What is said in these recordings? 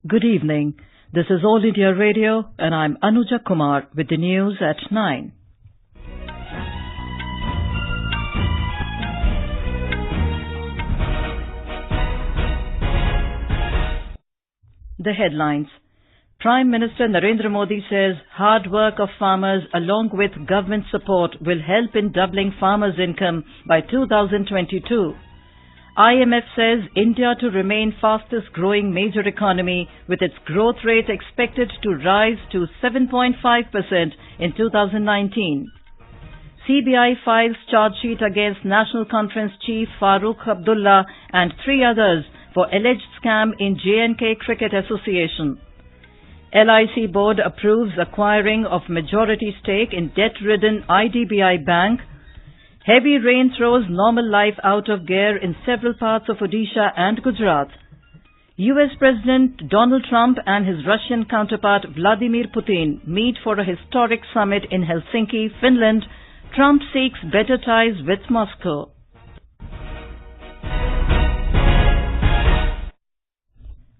Good evening. This is All India Radio and I'm Anuja Kumar with the news at 9. The headlines. Prime Minister Narendra Modi says hard work of farmers along with government support will help in doubling farmers' income by 2022. IMF says India to remain fastest growing major economy with its growth rate expected to rise to 7.5% in 2019. CBI files charge sheet against National Conference Chief Farooq Abdullah and 3 others for alleged scam in J&K Cricket Association. LIC board approves acquiring of majority stake in debt-ridden IDBI Bank. Heavy rain throws normal life out of gear in several parts of Odisha and Gujarat. US President Donald Trump and his Russian counterpart Vladimir Putin meet for a historic summit in Helsinki, Finland. Trump seeks better ties with Moscow.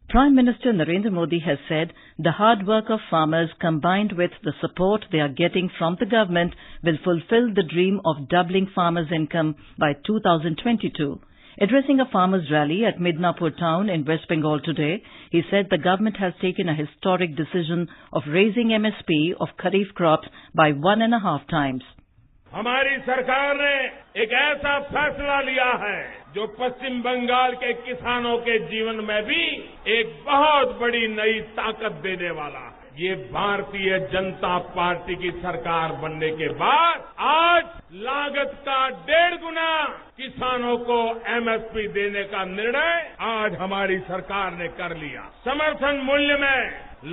Prime Minister Narendra Modi has said the hard work of farmers combined with the support they are getting from the government will fulfill the dream of doubling farmers' income by 2022. Addressing a farmers' rally at Midnapur town in West Bengal today, he said the government has taken a historic decision of raising MSP of Kharif crops by 1.5 times. हमारी सरकार ने एक ऐसा फैसला लिया है जो पश्चिम बंगाल के किसानों के जीवन में भी एक बहुत बड़ी नई ताकत देने वाला है। ये भारतीय जनता पार्टी की सरकार बनने के बाद आज लागत का 1.5 गुना किसानों को एमएसपी देने का निर्णय आज हमारी सरकार ने कर लिया। समर्थन मूल्य में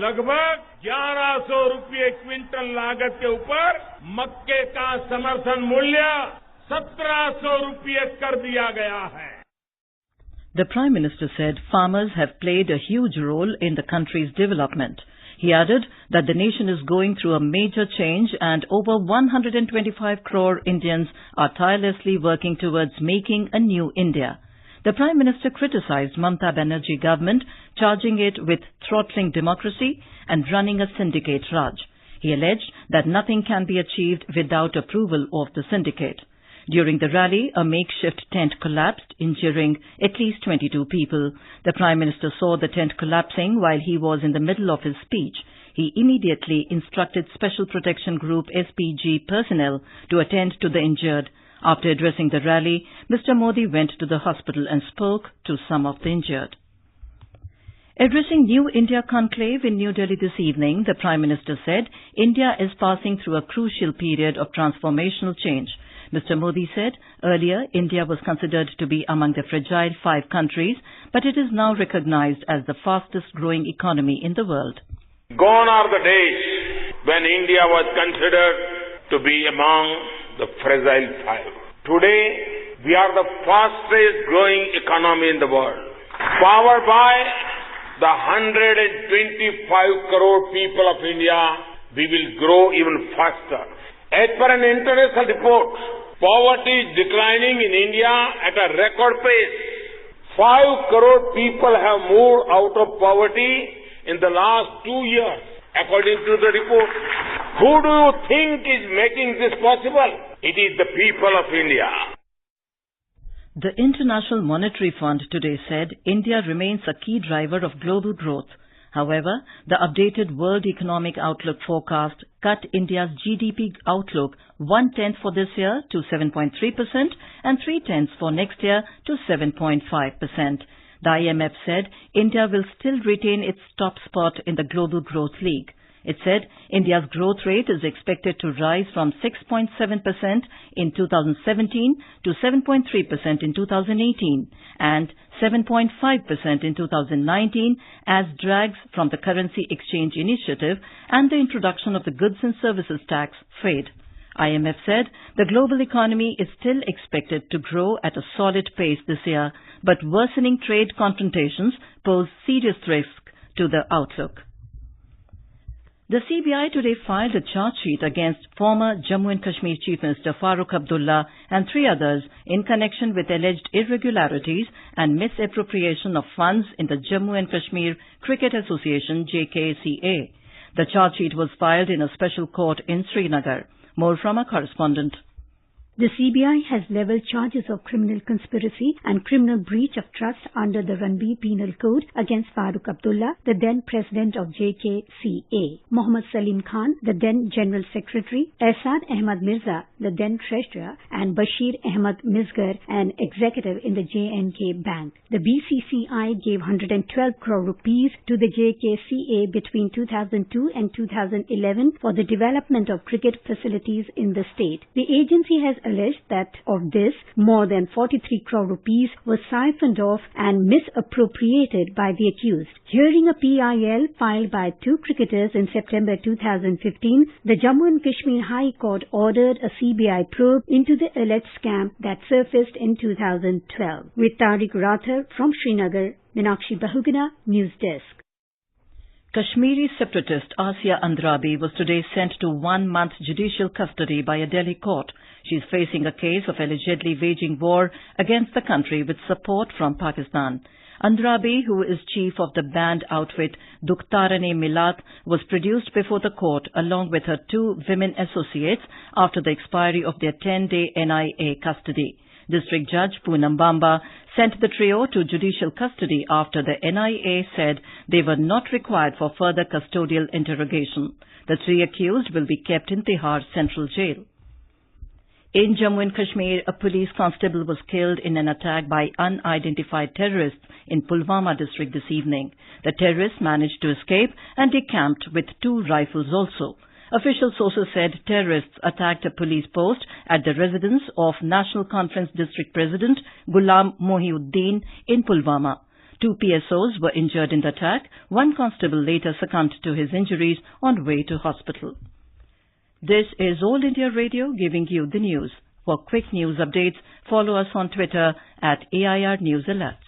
लगभग 1100 रुपये क्विंटल लागत के ऊपर मक्के का समर्थन मूल्य 1700 रुपये कर दिया गया है। The Prime Minister said farmers have played a huge role in the country's development. He added that the nation is going through a major change and over 125 crore Indians are tirelessly working towards making a new India. The Prime Minister criticized Mamata Banerjee government, charging it with throttling democracy and running a syndicate Raj. He alleged that nothing can be achieved without approval of the syndicate. During the rally, a makeshift tent collapsed, injuring at least 22 people. The Prime Minister saw the tent collapsing while he was in the middle of his speech. He immediately instructed Special Protection Group SPG personnel to attend to the injured. After addressing the rally, Mr. Modi went to the hospital and spoke to some of the injured. Addressing New India Conclave in New Delhi this evening, the Prime Minister said India is passing through a crucial period of transformational change. Mr. Modi said earlier India was considered to be among the fragile 5 countries, but it is now recognized as the fastest growing economy in the world. Gone are the days when India was considered to be among the fragile 5. Today, we are the fastest growing economy in the world. Powered by the 125 crore people of India, we will grow even faster. As per an international report, poverty is declining in India at a record pace. 5 crore people have moved out of poverty in the last 2 years, according to the report. Who do you think is making this possible? It is the people of India. The International Monetary Fund today said India remains a key driver of global growth. However, the updated World Economic Outlook forecast cut India's GDP outlook 1/10 for this year to 7.3% and 3/10 for next year to 7.5%. The IMF said India will still retain its top spot in the Global Growth League. It said India's growth rate is expected to rise from 6.7% in 2017 to 7.3% in 2018 and 7.5% in 2019 as drags from the currency exchange initiative and the introduction of the goods and services tax fade. IMF said the global economy is still expected to grow at a solid pace this year, but worsening trade confrontations pose serious risk to the outlook. The CBI today filed a charge sheet against former Jammu and Kashmir Chief Minister Farooq Abdullah and 3 others in connection with alleged irregularities and misappropriation of funds in the Jammu and Kashmir Cricket Association JKCA. The charge sheet was filed in a special court in Srinagar. More from our correspondent. The CBI has leveled charges of criminal conspiracy and criminal breach of trust under the Ranbir Penal Code against Farooq Abdullah, the then president of JKCA, Mohammad Salim Khan, the then general secretary, Ehsan Ahmad Mirza, the then treasurer, and Bashir Ahmad Misgar, an executive in the J&K Bank. The BCCI gave 112 crore rupees to the JKCA between 2002 and 2011 for the development of cricket facilities in the state. The agency has alleged that of this, more than 43 crore rupees was siphoned off and misappropriated by the accused. Hearing a PIL filed by 2 cricketers in September 2015, the Jammu and Kashmir High Court ordered a CBI probe into the alleged scam that surfaced in 2012. With Tariq Rathar from Srinagar, Meenakshi Bahuguna, News Desk. Kashmiri separatist Asia Andrabi was today sent to 1-month judicial custody by a Delhi court. She is facing a case of allegedly waging war against the country with support from Pakistan. Andrabi, who is chief of the banned outfit Dukhtarane-Milat, was produced before the court along with her 2 women associates after the expiry of their 10-day NIA custody. District Judge Poonam Bamba sent the trio to judicial custody after the NIA said they were not required for further custodial interrogation. The 3 accused will be kept in Tihar Central Jail. In Jammu and Kashmir, a police constable was killed in an attack by unidentified terrorists in Pulwama district this evening. The terrorists managed to escape and decamped with 2 rifles also. Official sources said terrorists attacked a police post at the residence of National Conference District President Ghulam Mohiuddin in Pulwama. 2 PSOs were injured in the attack. 1 constable later succumbed to his injuries on way to hospital. This is All India Radio giving you the news. For quick news updates, follow us on Twitter at AIR News Alerts.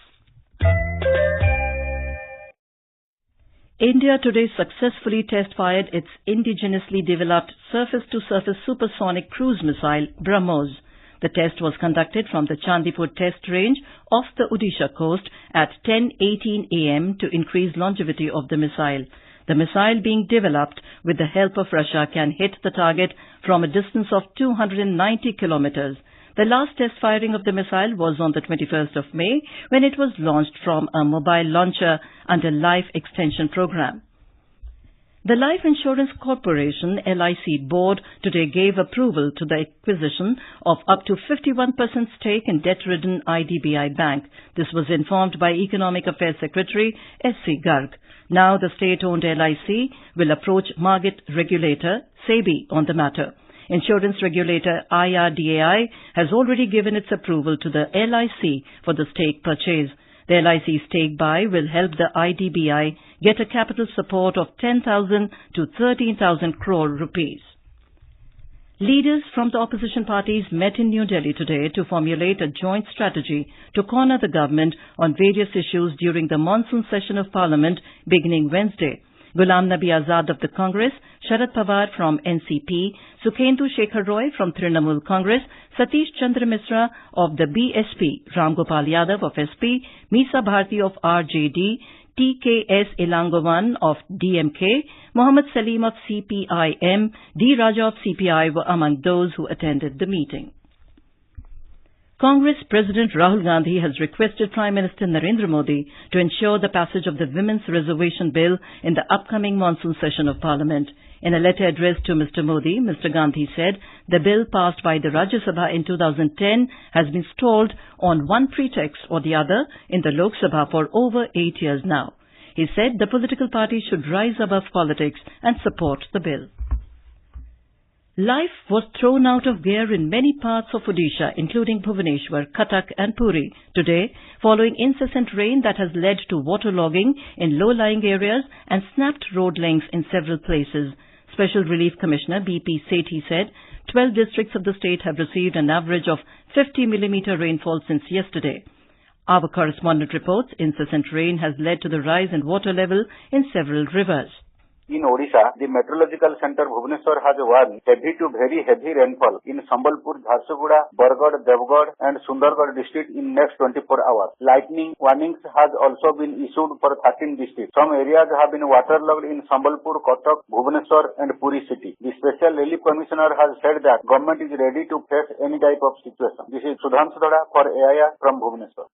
India today successfully test-fired its indigenously developed surface-to-surface supersonic cruise missile, BrahMos. The test was conducted from the Chandipur test range off the Odisha coast at 10:18 a.m. to increase longevity of the missile. The missile being developed with the help of Russia can hit the target from a distance of 290 kilometers. The last test firing of the missile was on the 21st of May when it was launched from a mobile launcher under Life Extension Program. The Life Insurance Corporation LIC board today gave approval to the acquisition of up to 51% stake in debt-ridden IDBI Bank. This was informed by Economic Affairs Secretary S.C. Garg. Now the state-owned LIC will approach market regulator SEBI on the matter. Insurance regulator IRDAI has already given its approval to the LIC for the stake purchase. The LIC stake buy will help the IDBI get a capital support of 10,000 to 13,000 crore rupees. Leaders from the opposition parties met in New Delhi today to formulate a joint strategy to corner the government on various issues during the monsoon session of Parliament beginning Wednesday. Ghulam Nabi Azad of the Congress, Sharad Pawar from NCP, Sukhendu Shekhar Roy from Trinamool Congress, Satish Chandra Misra of the BSP, Ram Gopal Yadav of SP, Meesa Bharti of RJD, TKS Elangovan of DMK, Mohammad Salim of CPIM, D. Raja of CPI were among those who attended the meeting. Congress President Rahul Gandhi has requested Prime Minister Narendra Modi to ensure the passage of the Women's Reservation Bill in the upcoming monsoon session of Parliament. In a letter addressed to Mr. Modi, Mr. Gandhi said the bill passed by the Rajya Sabha in 2010 has been stalled on one pretext or the other in the Lok Sabha for over 8 years now. He said the political parties should rise above politics and support the bill. Life was thrown out of gear in many parts of Odisha, including Bhubaneswar, Cuttack and Puri, today following incessant rain that has led to waterlogging in low-lying areas and snapped road lengths in several places. Special Relief Commissioner B.P. Sethi said 12 districts of the state have received an average of 50 mm rainfall since yesterday. Our correspondent reports incessant rain has led to the rise in water level in several rivers. In Odisha, the Meteorological Center Bhubaneswar has warned heavy to very heavy rainfall in Sambalpur, Jharsuguda, Bargarh, Devgarh and Sundargarh district in next 24 hours. Lightning warnings has also been issued for 13 districts. Some areas have been waterlogged in Sambalpur, Cuttack, Bhubaneswar and Puri city. The Special Relief Commissioner has said that government is ready to face any type of situation. This is Sudhanshu Dada for AIR from Bhubaneswar.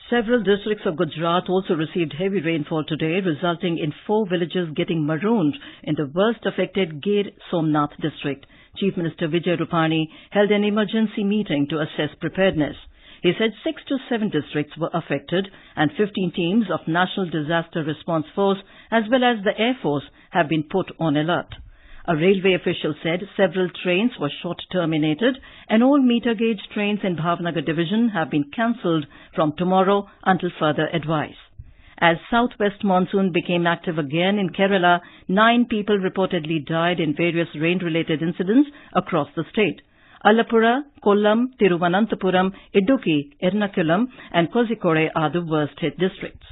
Several districts of Gujarat also received heavy rainfall today, resulting in 4 villages getting marooned in the worst affected Gir Somnath district. Chief Minister Vijay Rupani held an emergency meeting to assess preparedness. He said 6 to 7 districts were affected and 15 teams of National Disaster Response Force as well as the Air Force have been put on alert. A railway official said several trains were short-terminated and all meter-gauge trains in Bhavnagar division have been cancelled from tomorrow until further advice. As southwest monsoon became active again in Kerala, 9 people reportedly died in various rain-related incidents across the state. Alappuzha, Kollam, Thiruvananthapuram, Idukki, Ernakulam and Kozhikode are the worst-hit districts.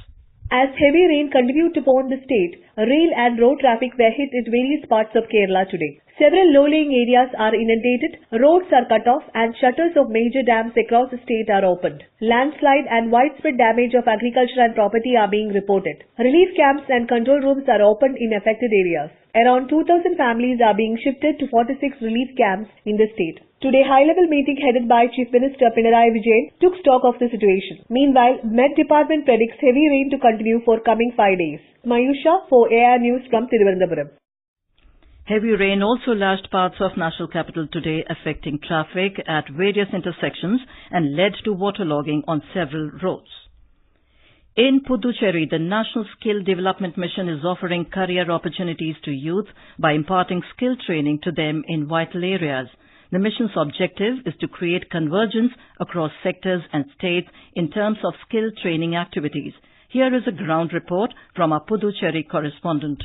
As heavy rain continued to pound the state, rail and road traffic were hit in various parts of Kerala today. Several low-lying areas are inundated, roads are cut off and shutters of major dams across the state are opened. Landslide and widespread damage of agriculture and property are being reported. Relief camps and control rooms are opened in affected areas. Around 2,000 families are being shifted to 46 relief camps in the state. Today, high-level meeting headed by Chief Minister Pinarayi Vijayan took stock of the situation. Meanwhile, Met Department predicts heavy rain to continue for coming 5 days. Mayusha for AIR News from Thiruvananthapuram. Heavy rain also lashed parts of national capital today, affecting traffic at various intersections and led to waterlogging on several roads. In Puducherry, the National Skill Development Mission is offering career opportunities to youth by imparting skill training to them in vital areas. The mission's objective is to create convergence across sectors and states in terms of skill training activities. Here is a ground report from our Puducherry correspondent.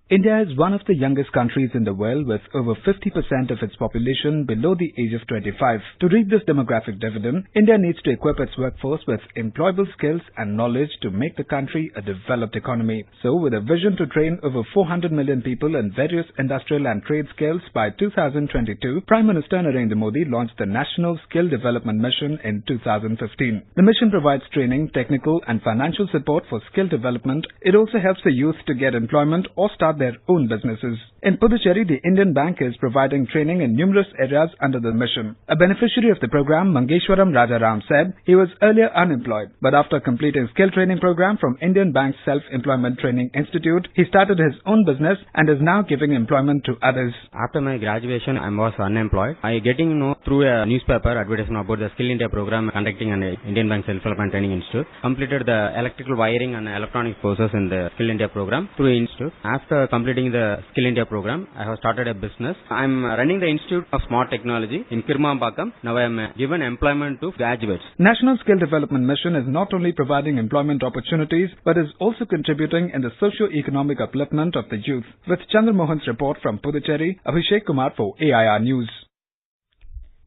India is one of the youngest countries in the world with over 50% of its population below the age of 25. To reap this demographic dividend, India needs to equip its workforce with employable skills and knowledge to make the country a developed economy. So, with a vision to train over 400 million people in various industrial and trade skills by 2022, Prime Minister Narendra Modi launched the National Skill Development Mission in 2015. The mission provides training, technical and financial support for skill development. It also helps the youth to get employment or start their own businesses. In Puducherry, the Indian Bank is providing training in numerous areas under the mission. A beneficiary of the program, Mangeshwaram Rajaram, said he was earlier unemployed, but after completing skill training program from Indian Bank's Self-Employment Training Institute, he started his own business and is now giving employment to others. After my graduation, I was unemployed. I getting to know through a newspaper advertisement about the Skill India program conducting an Indian Bank Self-Employment Training Institute. Completed the electrical wiring and electronic courses in the Skill India program through Institute. After completing the Skill India program, I have started a business. I am running the Institute of Smart Technology in Kirmambakam. Now I am given employment to graduates. National Skill Development Mission is not only providing employment opportunities, but is also contributing in the socio-economic upliftment of the youth. With Chandra Mohan's report from Puducherry, Abhishek Kumar for AIR News.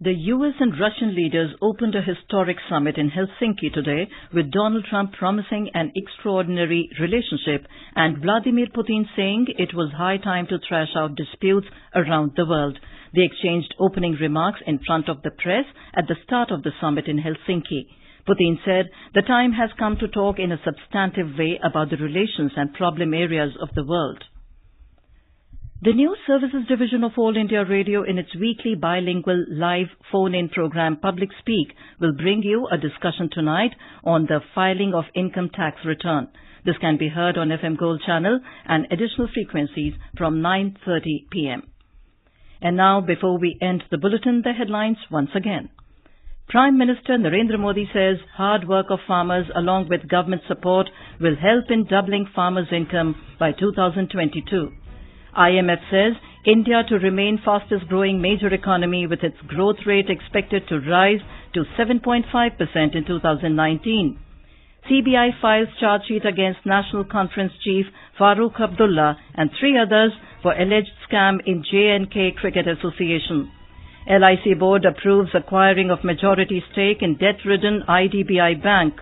The US and Russian leaders opened a historic summit in Helsinki today, with Donald Trump promising an extraordinary relationship and Vladimir Putin saying it was high time to thrash out disputes around the world. They exchanged opening remarks in front of the press at the start of the summit in Helsinki. Putin said the time has come to talk in a substantive way about the relations and problem areas of the world. The News Services Division of All India Radio, in its weekly bilingual live phone-in program Public Speak, will bring you a discussion tonight on the filing of income tax return. This can be heard on FM Gold channel and additional frequencies from 9:30 p.m. And now, before we end the bulletin, the headlines once again. Prime Minister Narendra Modi says hard work of farmers along with government support will help in doubling farmers' income by 2022. IMF says India to remain fastest growing major economy with its growth rate expected to rise to 7.5% in 2019. CBI files charge sheet against National Conference Chief Farooq Abdullah and 3 others for alleged scam in J&K Cricket Association. LIC Board approves acquiring of majority stake in debt-ridden IDBI Bank.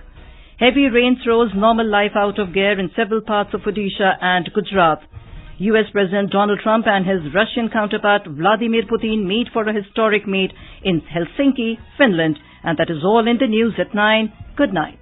Heavy rain throws normal life out of gear in several parts of Odisha and Gujarat. US President Donald Trump and his Russian counterpart Vladimir Putin meet for a historic meet in Helsinki, Finland. And that is all in the news at 9. Good night.